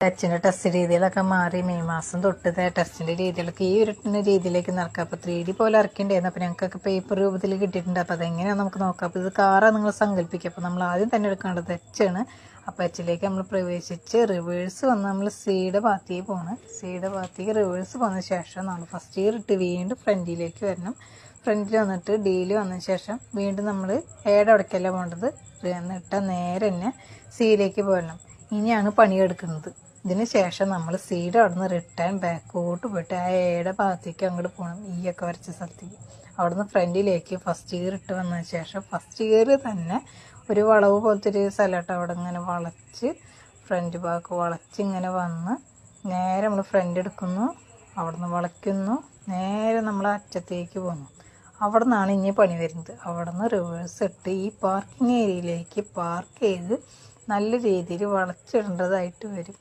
ടച്ചിൻ്റെ test രീതികളൊക്കെ മാറി May മാസം തൊട്ട് ടെസ്റ്റിൻ്റെ രീതികളൊക്കെ ഈ ഒരു രീതിയിലേക്ക് നടക്കുക. അപ്പോൾ 3D പോലെ ഇറക്കിണ്ടായിരുന്നു. അപ്പോൾ ഞങ്ങൾക്കൊക്കെ പേപ്പർ രൂപത്തിൽ കിട്ടിയിട്ടുണ്ട്. അപ്പോൾ അതെങ്ങനെയാണ് നമുക്ക് നോക്കാം. അപ്പോൾ ഇത് കാറാണ് നിങ്ങൾ സങ്കല്പിക്കുക. അപ്പോൾ നമ്മൾ ആദ്യം തന്നെ എടുക്കേണ്ടത് എച്ചാണ്. അപ്പോൾ എച്ചിലേക്ക് നമ്മൾ പ്രവേശിച്ച് റിവേഴ്സ് വന്ന് നമ്മൾ സിയുടെ ഭാഗത്തേക്ക് പോകണം. സിയുടെ ഭാഗത്തേക്ക് റിവേഴ്സ് വന്ന ശേഷം നമ്മൾ ഫസ്റ്റ് ഇയർ ഇട്ട് വീണ്ടും ഫ്രണ്ടിലേക്ക് വരണം. ഫ്രണ്ടിൽ വന്നിട്ട് ഡിയിൽ വന്നതിന് ശേഷം വീണ്ടും നമ്മൾ എയുടെ അവിടേക്കല്ല പോകേണ്ടത്, എന്നിട്ട് നേരെ തന്നെ സിയിലേക്ക് പോകണം. ഇനിയാണ് പണിയെടുക്കുന്നത്. ഇതിന് ശേഷം നമ്മൾ സിയുടെ അവിടെ നിന്ന് റിട്ടേൺ ബാക്കോട്ട് പോയിട്ട് ആ എയുടെ ഭാഗത്തേക്ക് അങ്ങോട്ട് പോകണം. ഈ ഒക്കെ വരച്ച സ്ഥലത്തേക്ക് അവിടെ നിന്ന് ഫ്രണ്ടിലേക്ക് ഫസ്റ്റ് ഇയർ ഇട്ട് വന്നതിന് ശേഷം ഫസ്റ്റ് ഇയർ തന്നെ ഒരു വളവ് പോലത്തെ ഒരു സ്ഥലമായിട്ട് അവിടെ ഇങ്ങനെ വളച്ച് ഫ്രണ്ട് ഭാഗത്ത് വളച്ച് ഇങ്ങനെ വന്ന് നേരെ നമ്മൾ ഫ്രണ്ട് എടുക്കുന്നു, അവിടെ നിന്ന് വളയ്ക്കുന്നു, നേരെ നമ്മൾ അറ്റത്തേക്ക് പോകുന്നു. അവിടെ നിന്നാണ് ഇനി പണി വരുന്നത്. അവിടെ നിന്ന് റിവേഴ്സ് ഇട്ട് ഈ പാർക്കിംഗ് ഏരിയയിലേക്ക് പാർക്ക് ചെയ്ത് നല്ല രീതിയിൽ വളച്ചിടേണ്ടതായിട്ട് വരും.